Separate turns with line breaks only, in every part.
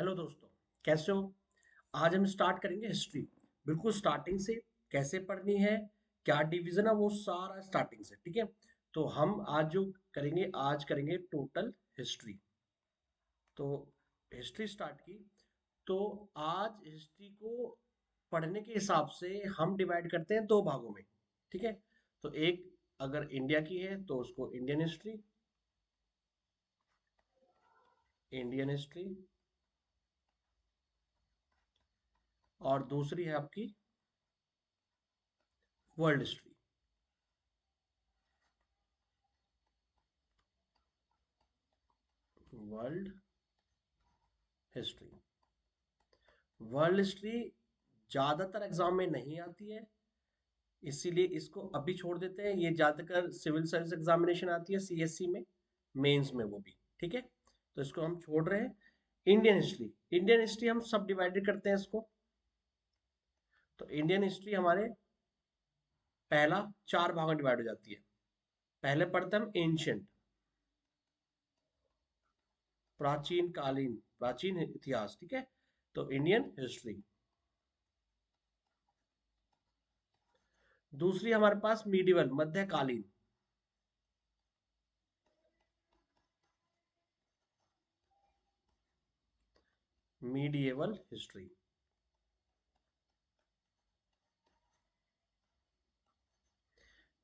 Hello दोस्तों, कैसे हो। आज हम स्टार्ट करेंगे हिस्ट्री, बिल्कुल स्टार्टिंग से। कैसे पढ़नी है, क्या डिवीजन है, वो सारा स्टार्टिंग से। ठीक है। तो हम आज जो करेंगे, आज करेंगे टोटल हिस्ट्री। तो हिस्ट्री स्टार्ट की। तो आज हिस्ट्री को पढ़ने के हिसाब से हम डिवाइड करते हैं दो भागों में। ठीक है। तो एक, अगर इंडिया की है तो उसको इंडियन हिस्ट्री, इंडियन हिस्ट्री। और दूसरी है आपकी world history, world history. World history ज्यादातर एग्जाम में नहीं आती है, इसीलिए इसको अभी छोड़ देते हैं। ये ज्यादातर सिविल सर्विस एग्जामिनेशन आती है, सीएससी में, मेंस में वो भी। ठीक है। तो इसको हम छोड़ रहे हैं। इंडियन हिस्ट्री, इंडियन हिस्ट्री हम सब डिवाइडेड करते हैं इसको। तो इंडियन हिस्ट्री हमारे पहला चार भागों में डिवाइड हो जाती है। पहले पढ़ते हैं हम एंशियंट, प्राचीन कालीन, प्राचीन इतिहास। ठीक है। तो इंडियन हिस्ट्री। दूसरी हमारे पास मीडिवल, मध्यकालीन, मीडिएवल हिस्ट्री।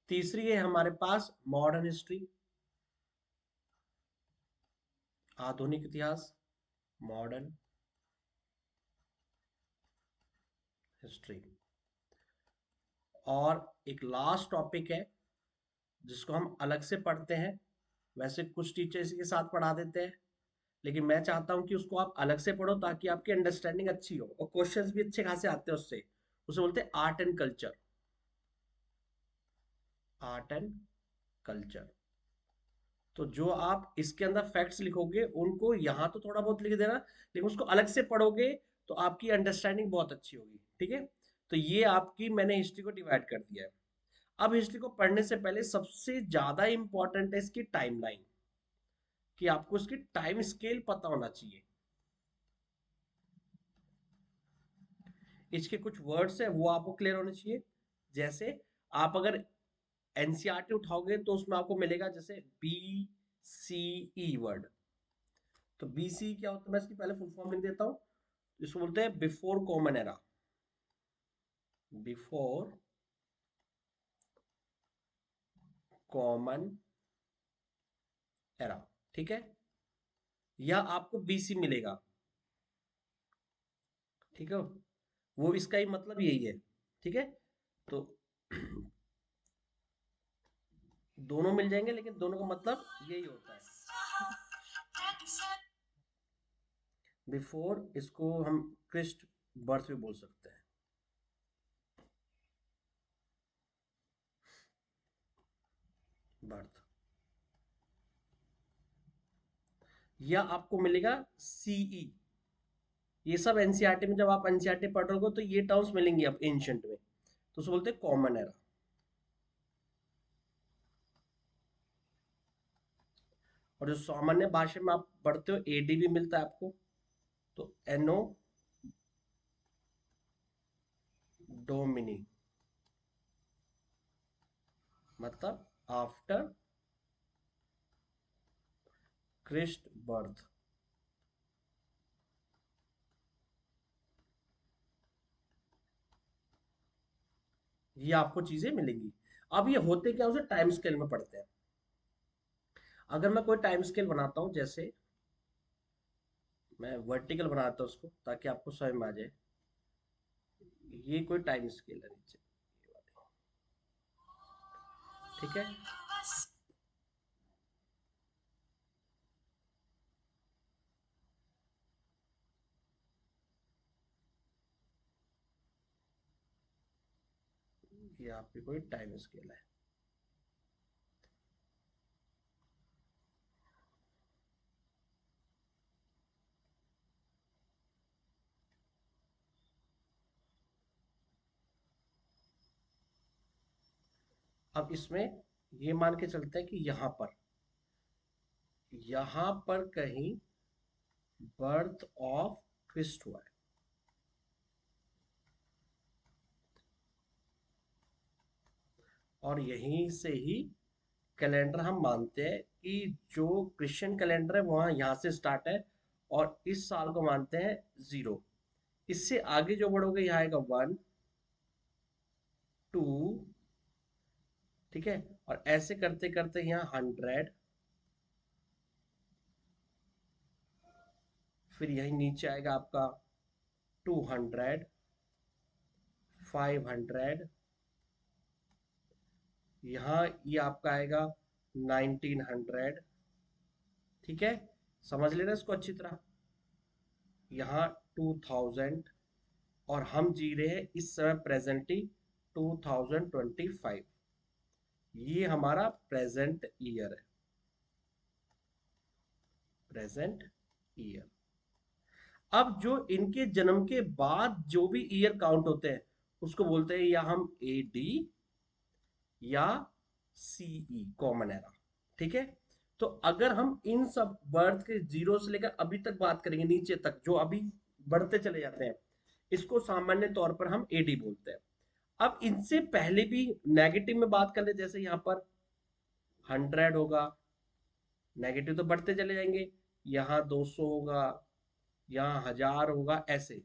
तीसरी है हमारे पास मॉडर्न हिस्ट्री, आधुनिक इतिहास, मॉडर्न हिस्ट्री। और एक लास्ट टॉपिक है जिसको हम अलग से पढ़ते हैं। वैसे कुछ टीचर इसी के साथ पढ़ा देते हैं, लेकिन मैं चाहता हूं कि उसको आप अलग से पढ़ो ताकि आपकी अंडरस्टैंडिंग अच्छी हो और क्वेश्चंस भी अच्छे खासे आते हैं उससे। उसे बोलते हैं art and culture, art and culture. तो जो आप इसके अंदर फैक्ट्स लिखोगे उनको यहाँ तो थोड़ा बहुत लिख देना, लेकिन उसको अलग से पढ़ोगे तो आपकी अंडरस्टैंडिंग बहुत अच्छी होगी। ठीक है। तो ये आपकी, मैंने हिस्ट्री को डिवाइड कर दिया है। अब हिस्ट्री को पढ़ने से पहले सबसे ज्यादा इंपॉर्टेंट है इसकी टाइमलाइन, कि आपको इसकी टाइम स्केल पता होना चाहिए। इसके कुछ वर्ड्स है वो आपको क्लियर होने चाहिए। जैसे आप अगर एनसीईआरटी उठाओगे तो उसमें आपको मिलेगा जैसे बी सी ई वर्ड। तो बी सी क्या होता है, मैं इसकी पहले फुल फॉर्म लिख देता हूँ। इसको बोलते हैं before common era, before common era. ठीक है। या आपको बीसी मिलेगा। ठीक है। वो इसका ही मतलब यही है। ठीक है। तो दोनों मिल जाएंगे, लेकिन दोनों का मतलब यही होता है। बिफोर, इसको हम क्रिस्ट बर्थ भी बोल सकते हैं, बर्थ। या आपको मिलेगा सीई। ये सब एनसीईआरटी में, जब आप एनसीईआरटी पढ़ रहे हो तो ये टर्म्स मिलेंगी आप एंशंट में, तो उसे बोलते हैं कॉमन एरा। और जो सामान्य भाषा में आप पढ़ते हो, एडी भी मिलता है आपको। तो एनो डोमिनी, मतलब आफ्टर क्रिस्ट बर्थ। ये आपको चीजें मिलेंगी। अब ये होते क्या, उसे टाइम स्केल में पढ़ते हैं। अगर मैं कोई टाइम स्केल बनाता हूं, जैसे मैं वर्टिकल बनाता हूं उसको ताकि आपको समझ में आ जाए। ये कोई टाइम स्केल है नीचे, ये वाली। ठीक है। ये आपकी कोई टाइम स्केल है। अब इसमें ये मान के चलते हैं कि यहाँ पर कहीं बर्थ ऑफ ट्विस्ट हुआ है। और यहीं से ही कैलेंडर हम मानते हैं कि जो क्रिश्चियन कैलेंडर है वहाँ यहाँ से स्टार्ट है, और इस साल को मानते हैं 0। इससे आगे जो बढ़ोगे यहाँ आएगा 1, 2, ठीक है, और ऐसे करते करते यहाँ 100, फिर यही नीचे आएगा आपका 200, 500, यहाँ ये आपका आएगा 1900, ठीक है, समझ लेना इसको अच्छी तरह। यहाँ 2000, और हम जी रहे हैं इस समय प्रेजेंटली 2025, ये हमारा प्रेजेंट ईयर है, प्रेजेंट ईयर। अब जो इनके जन्म के बाद जो भी ईयर काउंट होते हैं उसको बोलते हैं या हम एडी या सीई, कॉमन एरा, ठीक है। तो अगर हम इन सब बर्थ के 0 से लेकर अभी तक बात करेंगे नीचे तक जो अभी बढ़ते चले जाते हैं, इसको सामान्य तौर पर हम एडी बोलते हैं। अब इनसे पहले भी नेगेटिव में बात कर ले, जैसे यहाँ पर 100 होगा, नेगेटिव तो बढ़ते चले जाएंगे, यहाँ 200 होगा, यहाँ 1000 होगा, ऐसे।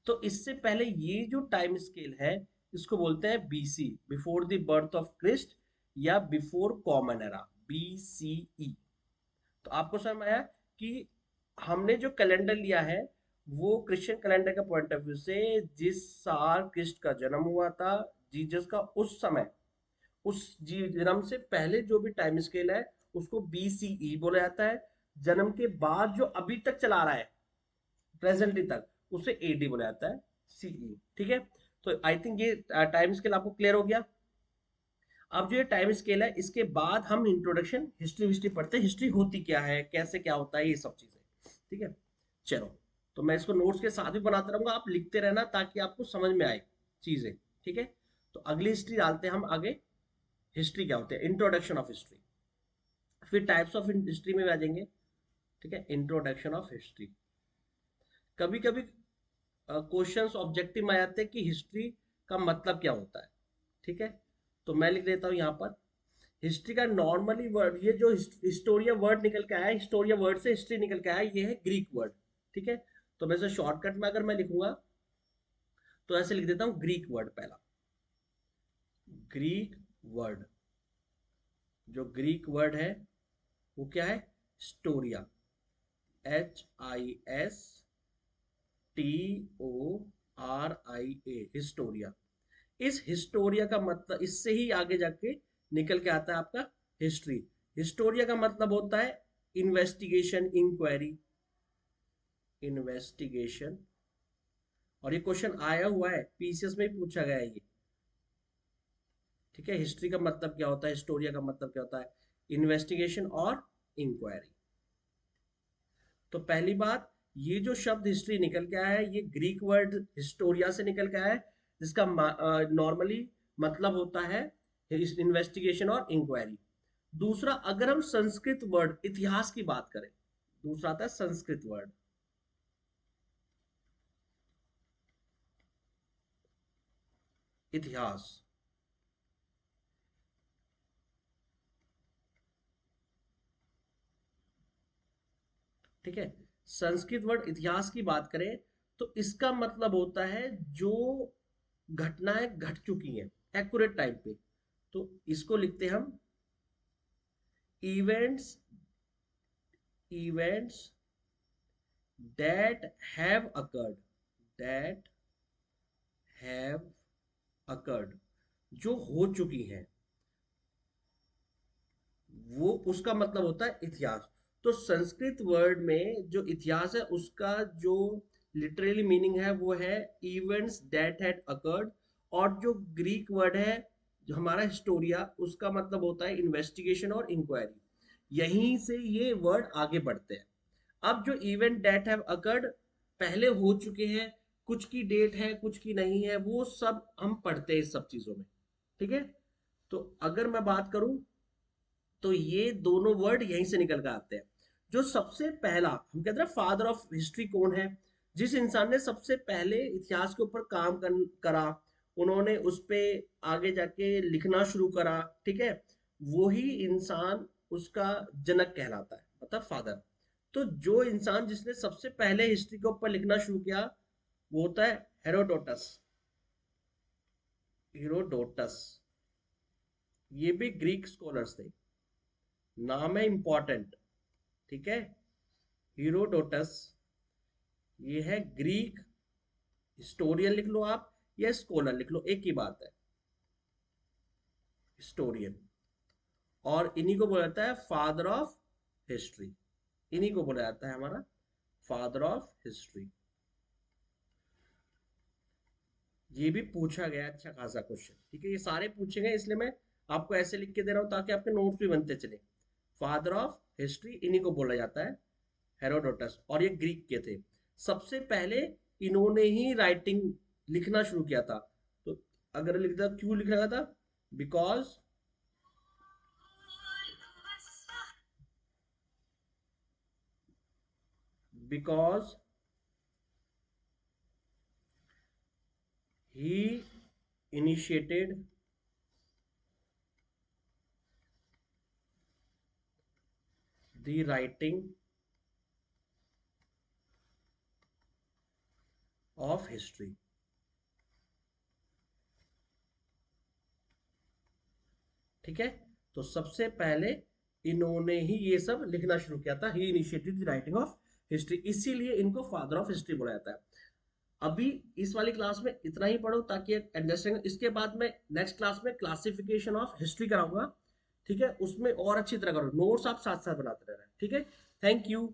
तो इससे पहले ये जो टाइम स्केल है इसको बोलते हैं BC, before the birth of Christ, या बिफोर कॉमन एरा, बीसीई। तो आपको समझ में आया कि हमने जो कैलेंडर लिया है वो क्रिश्चियन कैलेंडर का पॉइंट ऑफ व्यू से जिस साल क्रिस्ट का जन्म हुआ था, जीसस का, उस समय, उस जन्म से पहले जो भी टाइम स्केल है उसको बीसीई बोला जाता है। जन्म के बाद जो अभी तक चला रहा है प्रेजेंटली तक, उसे एडी बोला जाता है, सीई, ठीक है। तो आई थिंक ये टाइम स्केल आपको क्लियर हो गया। अब जो ये टाइम स्केल है इसके बाद हम इंट्रोडक्शन हिस्ट्री हिस्ट्री पढ़ते हैं, हिस्ट्री होती क्या है, कैसे क्या होता है, ये सब चीजें, ठीक है। चलो, तो मैं इसको नोट्स के साथ भी बनाता रहूंगा, आप लिखते रहना ताकि आपको समझ में आए चीजें, ठीक है। तो अगली हिस्ट्री डालते हैं हम आगे। हिस्ट्री क्या होती है, इंट्रोडक्शन ऑफ हिस्ट्री, फिर टाइप्स ऑफ हिस्ट्री में आ जाएंगे, ठीक है। इंट्रोडक्शन ऑफ हिस्ट्री, कभी कभी क्वेश्चंस ऑब्जेक्टिव में आ जाते हैं कि हिस्ट्री का मतलब क्या होता है, ठीक है। तो मैं लिख देता हूं यहाँ पर, हिस्ट्री का नॉर्मली वर्ड, ये जो हिस्टोरिया वर्ड निकल के आया है, हिस्टोरिया वर्ड से हिस्ट्री निकल के आया है, ये है ग्रीक वर्ड, ठीक है। तो वैसे शॉर्टकट में अगर मैं लिखूंगा तो ऐसे लिख देता हूं, ग्रीक वर्ड पहला, ग्रीक वर्ड, जो ग्रीक वर्ड है वो क्या है, स्टोरिया, HISTORIA, हिस्टोरिया। इस हिस्टोरिया का मतलब, इससे ही आगे जाके निकल के आता है आपका हिस्ट्री। हिस्टोरिया का मतलब होता है इन्वेस्टिगेशन, इंक्वायरी, इन्वेस्टिगेशन। और ये क्वेश्चन आया हुआ है, पीसीएस में ही पूछा गया है ये, ठीक है। हिस्ट्री का मतलब क्या होता है, हिस्टोरिया का मतलब क्या होता है, इन्वेस्टिगेशन और इंक्वायरी। तो पहली बात, ये जो शब्द हिस्ट्री निकल के आया है ये ग्रीक वर्ड हिस्टोरिया से निकल के आया है, जिसका नॉर्मली मतलब होता है इन्वेस्टिगेशन और इंक्वायरी। दूसरा, अगर हम संस्कृत वर्ड इतिहास की बात करें, दूसरा आता है संस्कृत वर्ड, इतिहास, ठीक है। संस्कृत वर्ड इतिहास की बात करें तो इसका मतलब होता है जो घटनाएं घट चुकी हैं एक्यूरेट टाइम पे, तो इसको लिखते हैं हम events, events that have occurred, that have occurred, जो हो चुकी हैं, वो उसका मतलब होता है इतिहास। तो संस्कृत वर्ड में जो इतिहास है उसका जो लिटरली मीनिंग है वो है इवेंट्स दैट हैड अकर्ड, और जो ग्रीक वर्ड है जो हमारा हिस्टोरिया, उसका मतलब होता है इन्वेस्टिगेशन और इंक्वायरी। यहीं से ये वर्ड आगे बढ़ते हैं। अब जो इवेंट दैट हैव अकर्ड पहले हो चुके हैं, कुछ की डेट है कुछ की नहीं है, वो सब हम पढ़ते हैं इस सब चीजों में, ठीक है। तो अगर मैं बात करूं तो ये दोनों वर्ड यहीं से निकल कर आते हैं। जो सबसे पहला, हम कहते हैं फादर ऑफ हिस्ट्री कौन है, जिस इंसान ने सबसे पहले इतिहास के ऊपर करा, उन्होंने उस पे आगे जाके लिखना शुरू करा, ठीक है, वही इंसान उसका जनक कहलाता है, मतलब फादर। तो जो इंसान जिसने सबसे पहले हिस्ट्री के ऊपर लिखना शुरू किया वो होता है हेरोडोटस। हेरोडोटस, ये भी ग्रीक स्कॉलर्स थे, नाम है इंपॉर्टेंट, ठीक है। हीरोडोटस, ये है ग्रीक, हिस्टोरियन लिख लो आप या स्कॉलर लिख लो, एक ही बात है, हिस्टोरियन। और इन्हीं को बोला जाता है फादर ऑफ हिस्ट्री, इन्हीं को बोला जाता है हमारा फादर ऑफ हिस्ट्री। ये भी पूछा गया अच्छा खासा क्वेश्चन, ठीक है, ये सारे पूछे गए, इसलिए मैं आपको ऐसे लिख के दे रहा हूं ताकि आपके नोट्स भी बनते चले। फादर ऑफ हिस्ट्री इन्हीं को बोला जाता है, हेरोडोटस, और ये ग्रीक के थे। सबसे पहले इन्होंने ही राइटिंग लिखना शुरू किया था। तो अगर लिखता, क्यों लिखा था, because because he initiated the writing of history. ठीक है, तो सबसे पहले इन्होंने ही ये सब लिखना शुरू किया था, ही initiated the writing of history, इसीलिए इनको फादर ऑफ हिस्ट्री बोला जाता है। अभी इस वाली क्लास में इतना ही पढ़ो ताकि एक अंडरस्टैंडिंग, इसके बाद में नेक्स्ट क्लास में क्लासिफिकेशन ऑफ हिस्ट्री कराऊंगा, ठीक है, उसमें और अच्छी तरह करो, नोट्स आप साथ साथ बनाते रहना, ठीक है। Thank you.